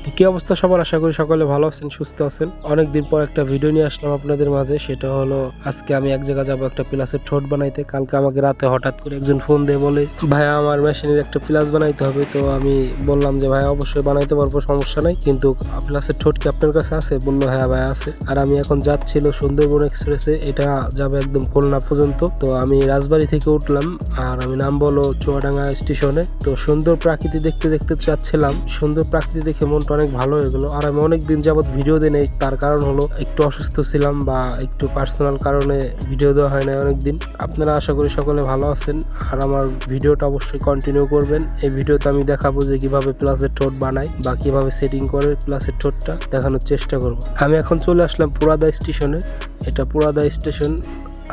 তো কি অবস্থা সবার, আশা করি সকলে ভালো আছেন, সুস্থ আছেন। অনেকদিন পর একটা ভিডিও নিয়ে আসলাম আপনাদের মাঝে। সেটা হলো আজকে আমি এক জায়গায় যাবো একটা প্লাসের ঠোঁট বানাইতে। কালকে আমাকে রাতে হঠাৎ করে একজন ফোন দিয়ে বলে, ভাইয়া আমার মেশিনের একটা প্লাস বানাইতে হবে। তো আমি বললাম যে ভাইয়া অবশ্যই বানাইতে পারবো, সমস্যা নাই, কিন্তু প্লাসের ঠোঁট কি আপনার কাছে আছে? বললো হ্যাঁ ভাইয়া আছে। আর আমি এখন যাচ্ছিল সুন্দরবন এক্সপ্রেসে, এটা যাবে একদম খুলনা পর্যন্ত। তো আমি রাজবাড়ী থেকে উঠলাম আর আমি নাম বলো চুয়াডাঙ্গা স্টেশনে। তো সুন্দর প্রাকৃতি দেখতে দেখতে যাচ্ছিলাম, সুন্দর প্রাকৃতি দেখে মনটা অনেক ভালো হয়ে গেলো। আর আমি অনেকদিন যাবত ভিডিও দিই নাই, তার কারণ হলো একটু অসুস্থ ছিলাম বা একটু পার্সোনাল কারণে ভিডিও দেওয়া হয় না অনেকদিন। আপনারা আশা করি সকলে ভালো আছেন আর আমার ভিডিওটা অবশ্যই কন্টিনিউ করবেন। এই ভিডিওতে আমি দেখাবো যে কিভাবে প্লাসের ঠোঁট বানাই বা কিভাবে সেটিং করে প্লাসের ঠোঁটটা দেখানোর চেষ্টা করব। আমি এখন চলে আসলাম পুরাদা স্টেশনে। এটা পুরাদা স্টেশন।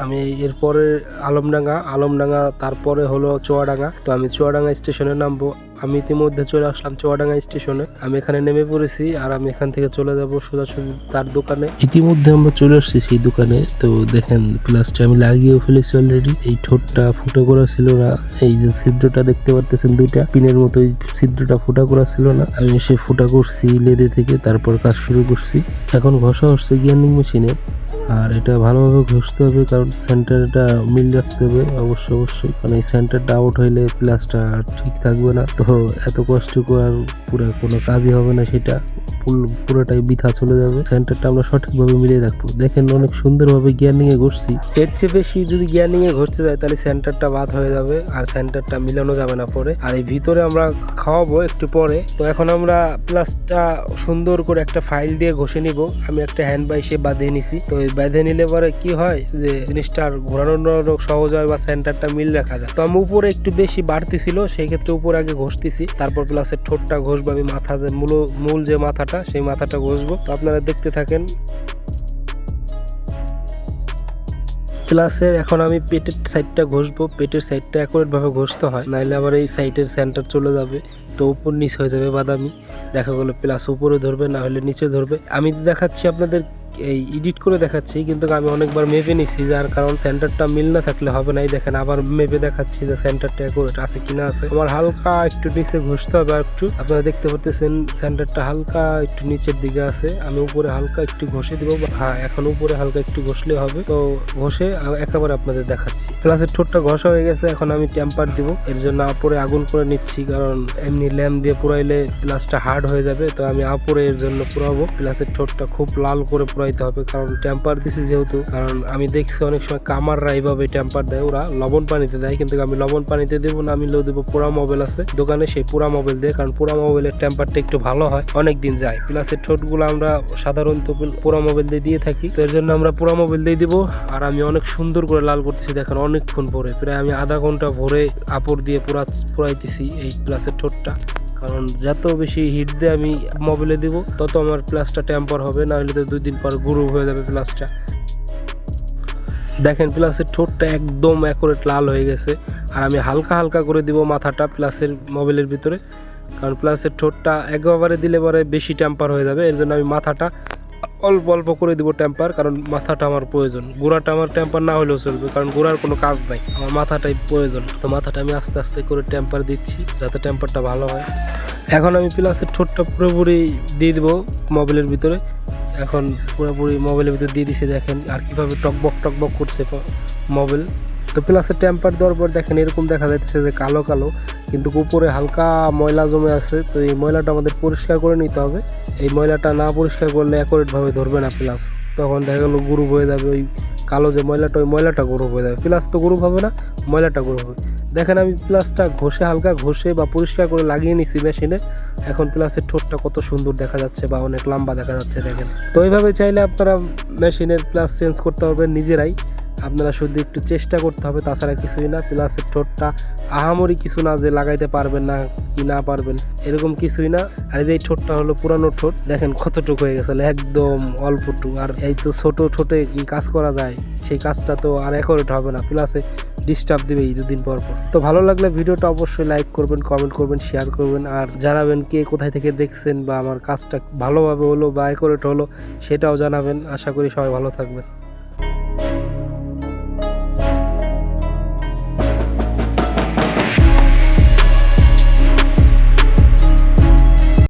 আমি এরপরে আলমডাঙ্গা তারপরে হলো চুয়াডাঙ্গা। তো আমি চুয়াডাঙ্গা স্টেশনে নামবো। আমি ইতিমধ্যে চলে আসলাম চুয়াডাঙ্গা স্টেশনে। আমি এখানে নেমে পড়েছি আর আমি এখান থেকে চলে যাব সোজাসুজি তার দোকানে। ইতিমধ্যে আমরা চলে আসছি সেই দোকানে। তো দেখেন প্লাসটা আমি লাগিয়েও ফেলেছি অলরেডি। এই ঠোঁটটা ফুটো করা ছিল না, এই যে ছিদ্রটা দেখতে পারতেছেন দুইটা পিনের মতো, এই ছিদ্রটা ফুটা করা ছিল না। আমি এসে ফুটা করছি লেদে থেকে, তারপর কাজ শুরু করছি। এখন ঘষা হচ্ছে গ্রাইন্ডিং মেশিনে। আর এটা ভালোভাবে ঘষতে হবে, কারণ সেন্টারটা মিল রাখতে হবে অবশ্যই, মানে এই সেন্টারটা আউট হইলে প্লাসটা ঠিক থাকবে না। তো এত কষ্ট করার পুরো কোনো কাজই হবে না, সেটা পুরোটাই বৃথা চলে যাবে। সেন্টারটা আমরা সঠিকভাবে মিলিয়ে রাখবো। দেখেন অনেক সুন্দরভাবে গ্রাইন্ডিং এ ঘষছি। এর চেয়ে বেশি যদি গ্রাইন্ডিং এ ঘষতে যায় তাহলে সেন্টারটা বাদ হয়ে যাবে আর সেন্টারটা মিলানো যাবে না পরে। আর এই ভিতরে আমরা খাওয়াবো একটু পরে। তো এখন আমরা প্লাসটা সুন্দর করে একটা ফাইল দিয়ে ঘষে নিব। আমি একটা হ্যান্ড বাইসে বাঁধিয়ে নিছি। তো এই বাঁধে নিলে পরে কি হয় যে জিনিসটা ঘোরানো সহজ হয় বা সেন্টারটা মিল রাখা যায়। তো আমি উপরে একটু বেশি বাড়তি ছিল, সেই ক্ষেত্রে উপরে আগে ঘষতেছি, তারপর প্লাসের ঠোঁটটা ঘষবো। আমি মাথা যে মূল যে মাথাটা, সেই মাথাটা ঘষবো। তো আপনারা দেখতে থাকেন। প্লাসের এখন আমি পেটের সাইডটা ঘষবো। পেটের সাইডটা অ্যাকুরেট ভাবে ঘষতে হয়, নাইলে আবার এই সাইডের সেন্টার চলে যাবে, তো উপর নিচ হয়ে যাবে বাদামি। দেখা গেলো প্লাস উপরে ধরবে, না হলে নিচে ধরবে। আমি দেখাচ্ছি আপনাদের, এই এডিট করে দেখাচ্ছি, কিন্তু আমি অনেকবার মেপে নিচ্ছি, যার কারণ সেন্টারটা মিল না থাকলে হবে না। এই দেখেন আবার মেপে দেখাচ্ছি যে সেন্টারটা অ্যাকুরেট আছে কিনা আছে। আমার হালকা একটু নিচে ঘষতে হবে আর একটু। আপনারা দেখতে পাচ্ছেন সেন্টারটা হালকা একটু নিচের দিকে আছে। আমি উপরে হালকা একটু ঘষে দিব। হ্যাঁ, এখন উপরে হালকা একটু ঘষলে হবে। তো ঘষে একেবারে আপনাদের দেখাচ্ছি। প্লাসের ঠোঁটটা ঘষা হয়ে গেছে। এখন আমি টেম্পার দিব। এর জন্য আপরে আগুন করে নিচ্ছি, কারণ এমনি ল্যাম্প দিয়ে পুরাইলে প্লাসটা হার্ড হয়ে যাবে। তো আমি আপরে এর জন্য পুরাবো। প্লাসের ঠোঁটটা খুব লাল করে পুরাইতে হবে, কারণ টেম্পার দিছি যেহেতু। কারণ আমি দেখছি অনেক সময় কামাররা এইভাবে টেম্পার দেয়, ওরা লবণ পানিতে দেয়, কিন্তু আমি লবণ পানিতে দেবো না। আমি দেবো পোড়া মোবাইল আছে দোকানে, সেই পোড়া মোবাইল দিয়ে, কারণ পোড়া মোবাইলের টেম্পারটা একটু ভালো হয়, অনেক দিন যায়। প্লাসের ঠোঁটগুলো আমরা সাধারণত পোড়া মোবাইল দিয়ে থাকি, তো এর জন্য আমরা পোড়া মোবাইল দিয়ে দিব। আর আমি অনেক সুন্দর করে লাল করতেছি, দেখেন অনেকক্ষণ পরে, প্রায় আমি আধা ঘন্টা ভরে আপড় দিয়ে পুরাইতেছি এই প্লাসের ঠোঁটটা। কারণ যত বেশি হিট দিয়ে আমি মোবাইলে দিব, তত আমার প্লাসটা টেম্পার হবে, না হলে তো 2 দিন পর গুঁড়ো হয়ে যাবে প্লাসটা। দেখেন প্লাসের ঠোঁটটা একদম অ্যাকুরেট লাল হয়ে গেছে। আর আমি হালকা করে দিব মাথাটা প্লাসের মোবাইলের ভিতরে, কারণ প্লাসের ঠোঁটটা একবারে দিলে পরে বেশি টেম্পার হয়ে যাবে। এর জন্য আমি মাথাটা অল্প করে দিব টেম্পার, কারণ মাথাটা আমার প্রয়োজন। গোড়াটা আমার টেম্পার না হলেও চলবে, কারণ গোড়ার কোনো কাজ নাই, আমার মাথাটাই প্রয়োজন। তো মাথাটা আমি আস্তে করে টেম্পার দিচ্ছি, যাতে টেম্পারটা ভালো হয়। এখন আমি প্লাসের ঠোঁটটা পুরোপুরি দিয়ে দিব মোবাইলের ভিতরে। এখন পুরোপুরি মোবাইলের ভিতরে দিয়ে দিছি, দেখেন আর কিভাবে টকবক করছে মোবাইল। তো প্লাসের টেম্পার দেওয়ার পর দেখেন এরকম দেখা যাচ্ছে যে কালো কিন্তু উপরে হালকা ময়লা জমে আছে। তো এই ময়লাটা আমাদের পরিষ্কার করে নিতে হবে। এই ময়লাটা না পরিষ্কার করলে অ্যাকুরেটভাবে ধরবে না প্লাস, তখন দেখা গেলো গ্রুপ হয়ে যাবে। ওই কালো যে ময়লাটা, ওই ময়লাটা গ্রুপ হয়ে যাবে। প্লাস তো গ্রুপ হবে না, ময়লাটা গ্রুপ হবে। দেখেন আমি প্লাসটা হালকা ঘষে বা পরিষ্কার করে লাগিয়ে নিচ্ছি মেশিনে। এখন প্লাসের ঠোঁটটা কত সুন্দর দেখা যাচ্ছে বা অনেক লম্বা দেখা যাচ্ছে, দেখেন। তো এইভাবে চাইলে আপনারা মেশিনের প্লাস চেঞ্জ করতে পারবেন নিজেরাই। আপনারা শুধু একটু চেষ্টা করতে হবে, তাছাড়া কিছুই না। প্লাসের ঠোঁটটা আহামরি কিছু না যে লাগাইতে পারবেন না কি না পারবেন, এরকম কিছুই না। আর এই ঠোঁটটা হলো পুরানো ঠোঁট, দেখেন কতটুকু হয়ে গেছে, একদম অল্পটুকু। আর এই তো ছোট ঠোঁটে কি কাজ করা যায়, সেই কাজটা তো আর অ্যাকুরেট হবে না, প্লাসে ডিস্টার্ব দিবে এই 2 দিন পর। তো ভালো লাগলে ভিডিওটা অবশ্যই লাইক করবেন, কমেন্ট করবেন, শেয়ার করবেন, আর জানাবেন কে কোথায় থেকে দেখছেন বা আমার কাজটা ভালোভাবে হলো বা অ্যাকুরেট হলো সেটাও জানাবেন। আশা করি সবাই ভালো থাকবেন।